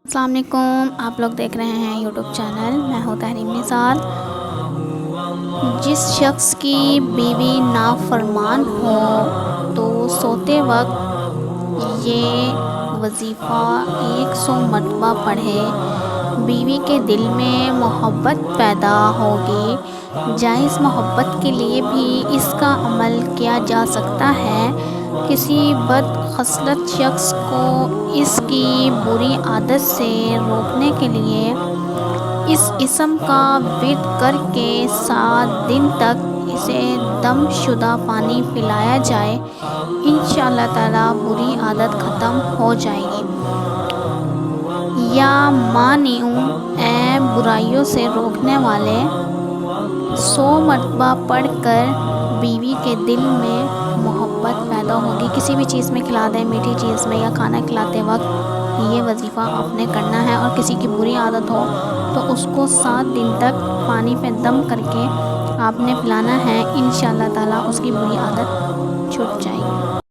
السلام علیکم، آپ لوگ دیکھ رہے ہیں یوٹیوب چینل، میں ہوں تحریم نثار۔ جس شخص کی بیوی نافرمان ہو تو سوتے وقت یہ وظیفہ 100 مرتبہ پڑھے، بیوی کے دل میں محبت پیدا ہوگی۔ جائز محبت کے لیے بھی اس کا عمل کیا جا سکتا ہے۔ کسی بد خصلت شخص کو اس کی بری عادت سے روکنے کے لیے اس اسم کا ورد کر کے 7 دن تک اسے دم شدہ پانی پلایا جائے، انشاءاللہ تعالی بری عادت ختم ہو جائے گی۔ یا مانعو، اے برائیوں سے روکنے والے، 100 مرتبہ پڑھ کر بیوی کے دل میں محبت پیدا ہوگی۔ کسی بھی چیز میں کھلا دیں، میٹھی چیز میں یا کھانا کھلاتے وقت یہ وظیفہ آپ نے کرنا ہے، اور کسی کی بری عادت ہو تو اس کو 7 دن تک پانی پہ دم کر کے آپ نے پلانا ہے، انشاءاللہ تعالی اس کی بری عادت چھوٹ جائے گی۔